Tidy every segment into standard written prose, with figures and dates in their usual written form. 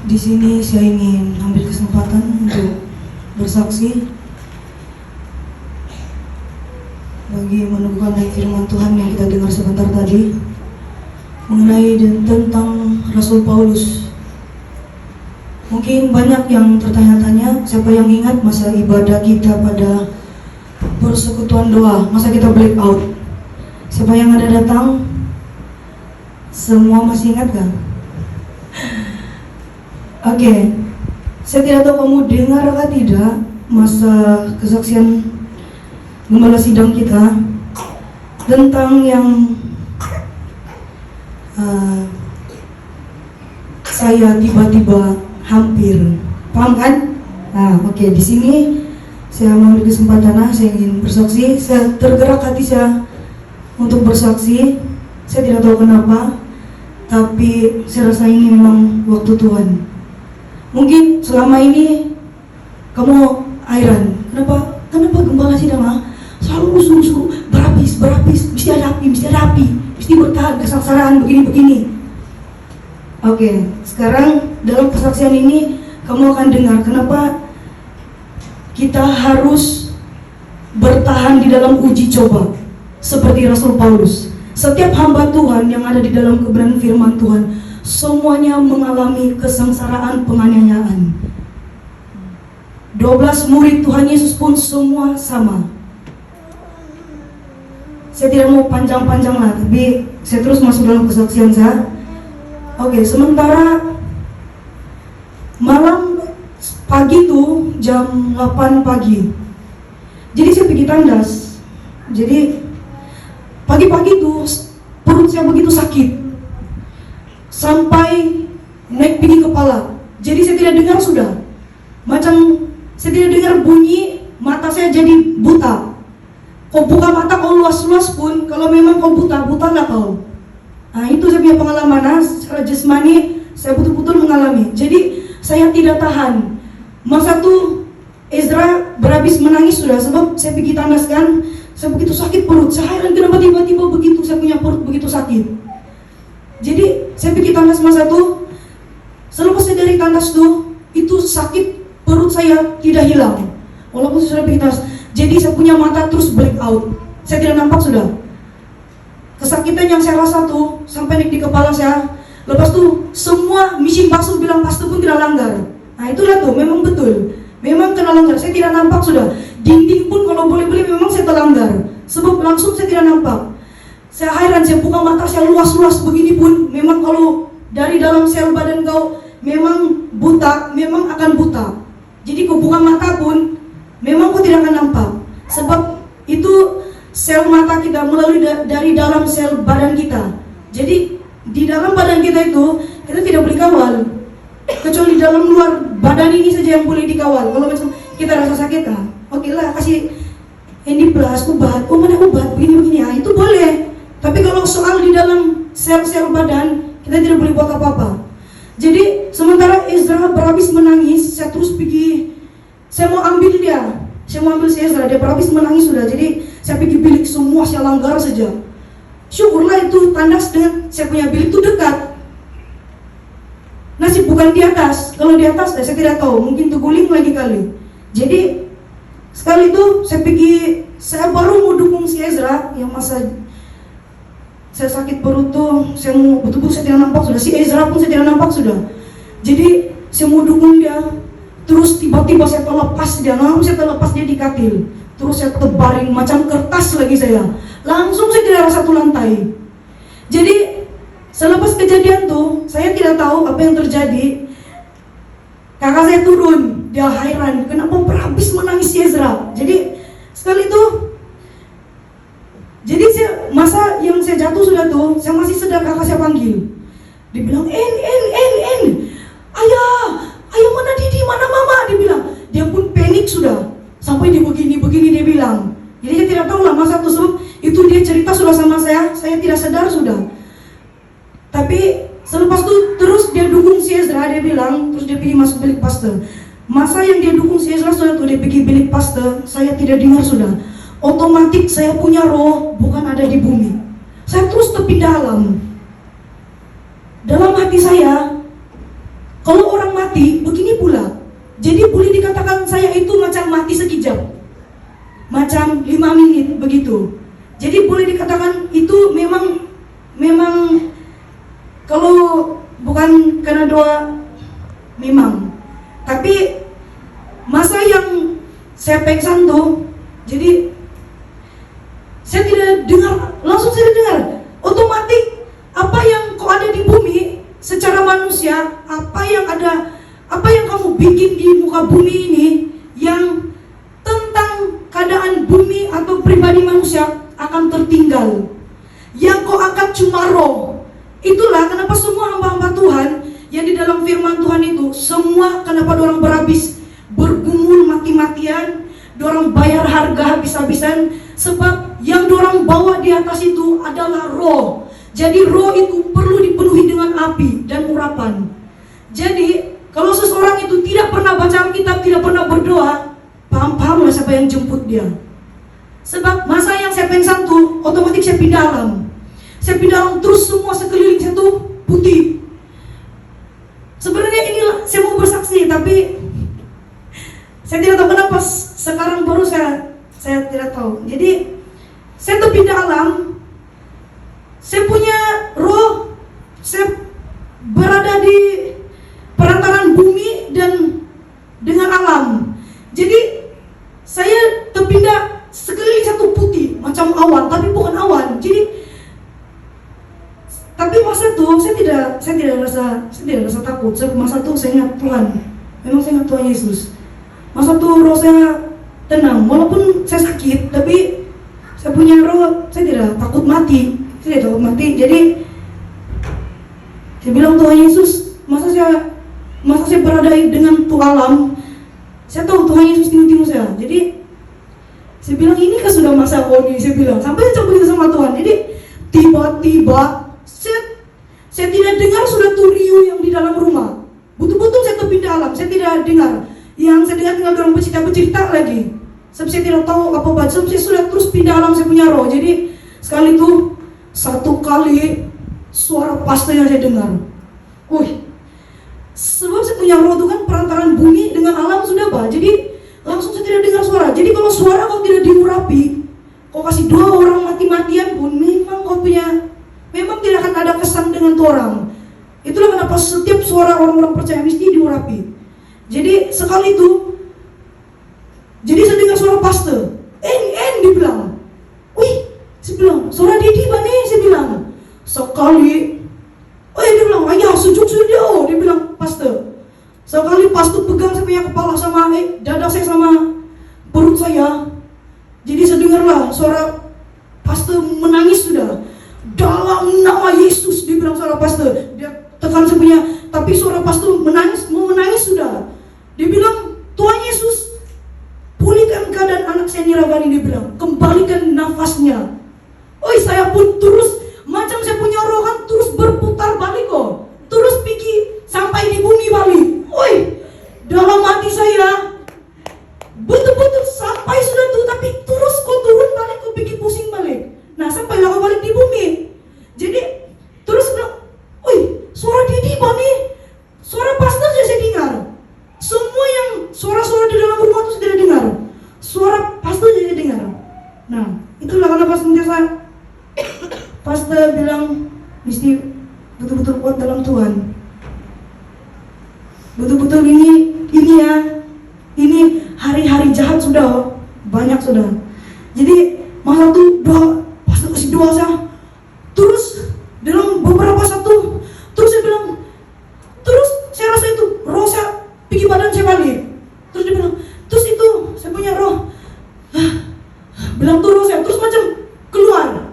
Di sini saya ingin ambil kesempatan untuk bersaksi bagi meneguhkan dari firman Tuhan yang kita dengar sebentar tadi mengenai tentang Rasul Paulus. Mungkin banyak yang tertanya-tanya, siapa yang ingat masa ibadah kita pada persekutuan doa, masa kita break out? Siapa yang ada datang? Semua masih ingat kan? Oke, saya tidak tahu kamu dengar atau tidak masa kesaksian gembala sidang kita tentang yang saya tiba-tiba hampir, paham kan? Oke, di sini saya mengambil kesempatan, saya ingin bersaksi. Saya tergerak hati saya untuk bersaksi. Saya tidak tahu kenapa, tapi saya rasa ini memang waktu Tuhan. Mungkin selama ini kamu airan, kenapa gembala sidang selalu suruh berapis, mesti ada api, mesti bertahan, kesaksaraan begini. Oke, sekarang dalam kesaksian ini kamu akan dengar kenapa kita harus bertahan di dalam uji coba seperti Rasul Paulus. Setiap hamba Tuhan yang ada di dalam kebenaran firman Tuhan, semuanya mengalami kesengsaraan penganiayaan. 12 murid Tuhan Yesus pun semua sama. Saya tidak mau panjang-panjang lah, tapi saya terus masuk dalam kesaksian saya. Oke, sementara malam pagi tuh jam 8 pagi. Jadi saya pergi tandas. Jadi pagi-pagi tuh perut saya begitu sakit sampai naik tinggi kepala. Jadi saya tidak dengar sudah. Macam saya tidak dengar bunyi, mata saya jadi buta. Kau buka mata kau luas-luas pun, kalau memang kau buta lah kau. Itu saya punya pengalaman, secara jasmani saya betul-betul mengalami. Jadi saya tidak tahan. Masa tuh Ezra berhabis menangis sudah, sebab saya pergi tandas kan, saya begitu sakit perut. Saya heran kenapa tiba-tiba begitu saya punya perut begitu sakit. Jadi saya pergi tandas masa tuh, selepas saya dari tandas tuh, itu sakit perut saya tidak hilang, walaupun saya sudah pergi tandas. Jadi saya punya mata terus black out, saya tidak nampak sudah. Kesakitan yang saya rasa tuh sampai naik di kepala saya. Lepas tuh semua misi pastor bilang pastor pun tidak langgar. Itulah tuh memang betul, memang kena langgar. Saya tidak nampak sudah. Dinding pun kalau boleh-boleh memang saya terlanggar, sebab langsung saya tidak nampak. Saya heran, saya buka mata saya luas-luas begini pun, memang kalau dari dalam sel badan kau memang buta, memang akan buta. Jadi kau buka mata pun, memang kau tidak akan nampak. Sebab itu sel mata kita melalui dari dalam sel badan kita. Jadi di dalam badan kita itu, kita tidak boleh kawal. Kecuali dalam luar badan ini saja yang boleh dikawal. Kalau macam kita rasa sakit, oke lah kasih Endiplas, obat, mana obat, begini, itu boleh. Tapi kalau soal di dalam sel-sel badan, kita tidak boleh buat apa-apa. Jadi sementara Ezra berhabis menangis, saya terus pergi, saya mau ambil si Ezra, dia berhabis menangis sudah. Jadi saya pergi bilik semua, saya langgar saja. Syukurlah itu tandas dengan saya punya bilik itu dekat. Nasib bukan di atas, kalau di atas saya tidak tahu, mungkin terguling lagi kali. Jadi sekali itu saya baru mau dukung si Ezra yang masa saya sakit perut tuh, saya mau betul-betul saya tidak nampak sudah. Si Ezra pun saya tidak nampak sudah. Jadi saya mau dukung dia, terus tiba-tiba saya terlepas dia di katil. Terus saya terbaring macam kertas lagi saya. Langsung saya tidak rasa satu lantai. Jadi selepas kejadian tuh, saya tidak tahu apa yang terjadi. Kakak saya turun, dia heran, kenapa berhabis menangis si Ezra. Jadi sekali itu, masa yang saya jatuh sudah tuh, saya masih sedar, kakak saya panggil. Dia bilang, ayah mana Didi, mana mama, dia bilang. Dia pun panik sudah, sampai dia begini dia bilang. Jadi saya tidak tahu lah masa tuh, itu dia cerita sudah sama saya tidak sadar sudah. Tapi selepas itu terus dia dukung si Ezra, dia bilang, terus dia pergi masuk bilik pastor. Masa yang dia dukung si Ezra sudah tuh, dia pergi bilik pastor, saya tidak dengar sudah. Otomatis saya punya roh bukan ada di bumi. Saya terus tepi dalam hati saya, kalau orang mati, begini pula. Jadi boleh dikatakan saya itu macam mati sekejap, macam 5 menit begitu. Jadi boleh dikatakan itu memang kalau bukan karena doa, memang. Tapi masa yang saya pengsan tuh, jadi saya tidak dengar, langsung saya dengar otomatis apa yang kau ada di bumi secara manusia, apa yang kamu bikin di muka bumi ini yang tentang keadaan bumi atau pribadi manusia akan tertinggal. Yang kau angkat cuma roh. Itulah kenapa semua hamba-hamba Tuhan yang di dalam firman Tuhan itu semua kenapa dorang berhabis, bergumul mati-matian, dorang bayar harga habis-habisan, sebab yang dorang bawa di atas itu adalah roh. Jadi roh itu perlu dipenuhi dengan api dan urapan. Jadi kalau seseorang itu tidak pernah baca Alkitab, tidak pernah berdoa, paham-pahamlah siapa yang jemput dia. Sebab masa yang saya pengsan tuh otomatis saya pindah alam. Saya pindah alam terus semua sekeliling saya tuh putih. Sebenarnya inilah saya mau bersaksi, tapi saya tidak tahu kenapa sekarang baru saya tidak tahu. Jadi saya tuh pindah alam, saya punya roh, saya berada di perantaran bumi dan dengan alam. Jadi saya terpindah sekeliling satu putih macam awan, tapi bukan awan. Jadi tapi masa itu saya tidak rasa takut. Masa itu saya ingat Tuhan. Memang saya ingat Tuhan Yesus. Masa itu roh saya tenang, walaupun saya sakit, tapi saya punya roh, saya tidak takut mati. Saya tidak takut mati. Jadi saya bilang Tuhan Yesus, masa saya berada dengan Tuhan alam, saya tahu Tuhan Yesus tinu-tinu saya. Jadi saya bilang ini kan sudah masa koni, saya bilang sampai saya coba sama Tuhan. Jadi tiba-tiba saya tidak dengar sudah tuh riuh yang di dalam rumah. Betul-betul saya terpindah alam, saya tidak dengar. Yang saya dengar tinggal orang bercerita lagi. Sebab saya tidak tahu apa-apa. Sebab saya sudah terus pindah alam, saya punya roh. Jadi sekali itu satu kali suara pasta yang saya dengar. Sebab saya punya roh itu kan perantaran bumi dengan alam sudah bah. Jadi langsung saya tidak dengar suara. Jadi kalau suara kau tidak diurapi, kau kasih doa orang mati-matian pun memang tidak akan ada kesan dengan tuh orang. Itulah kenapa setiap suara orang-orang percaya mesti diurapi. Jadi sekali itu, jadi saya dengar suara pastor, dia bilang, saya bilang, suara Didi nih, saya bilang, sekali, dia bilang, ayah sujud dia, dia bilang, pastor. Sekali pastor pegang saya punya kepala sama dada saya sama perut saya. Jadi saya dengarlah suara pastor menangis sudah. Dalam nama Yesus, dia bilang suara pastor. Dia tekan saya punya, tapi suara pastor mau menangis sudah. Dia bilang, Tuhan Yesus, pulihkan keadaan anak saya Niravani, dia bilang, kembalikan nafasnya. Saya pun terus, macam saya punya roh kan terus berputar balik kok. Terus pergi sampai di bumi balik. Dalam hati saya, betul-betul sampai sudah tuh, tapi terus kok turun balik, kok pergi pusing balik. Nah, sampai lama balik di bumi. Jadi terus bilang, suara Didi nih, suara pastor saja saya dengar. Semua yang suara-suara di dalam rumah itu saya tidak dengar. Suara pastor saja saya dengar. Nah, itulah kenapa sentiasa pastor bilang mesti betul-betul kuat dalam Tuhan. Betul-betul ini hari-hari jahat sudah banyak sudah. Jadi masa tuh doa, pastor kasih doa saya. Terus dalam beberapa satu, terus saya bilang, terus saya rasa itu roh saya pergi badan saya balik. Terus dia bilang, terus itu saya punya roh, bilang tuh roh saya, terus macam keluar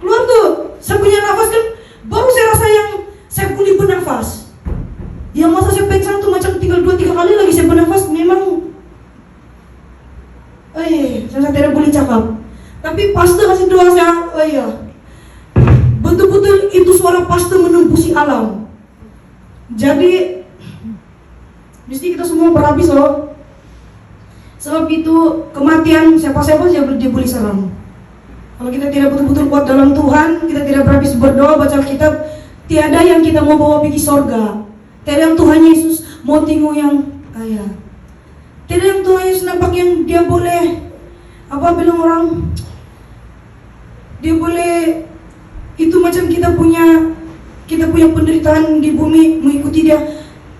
tuh, saya punya nafas kan, baru saya rasa yang saya pulih bernafas. Yang masa saya pengsan tuh macam tinggal 2-3 kali lagi saya bernafas, memang saya tidak boleh cakap. Tapi pastor kasih doa saya, betul-betul itu suara pastor menembusi alam. Jadi mesti kita semua berhabis loh. Sebab itu kematian siapa-siapa saja dia boleh serang. Kalau kita tidak betul-betul kuat dalam Tuhan, kita tidak berhabis berdoa, baca Alkitab, tiada yang kita mau bawa pergi sorga. Tiada yang Tuhan Yesus mau tengok yang ayah. Tidak yang Tuhan Yesus nampak yang dia boleh apa bilang orang, dia boleh itu macam kita punya penderitaan di bumi mengikuti dia.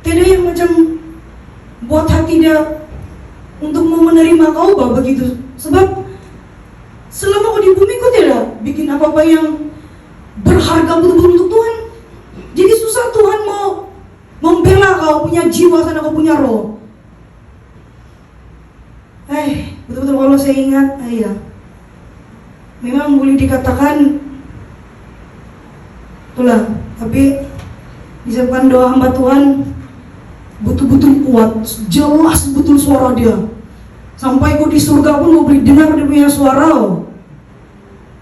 Tidak yang macam buat hati dia untuk mau menerima kau begitu. Sebab selama kau di bumi kau tidak bikin apa-apa yang berharga betul-betul untuk Tuhan. Jadi susah Tuhan mau membela kau punya jiwa sana, kau punya roh. Betul-betul kalau saya ingat, ya, memang boleh dikatakan itulah, tapi disebabkan doa hamba Tuhan betul-betul kuat, jelas betul suara dia. Sampai kau di surga pun kau boleh dengar dia punya suara.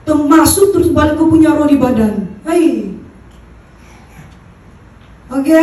Termasuk terus balik kau punya roh di badan. Oke.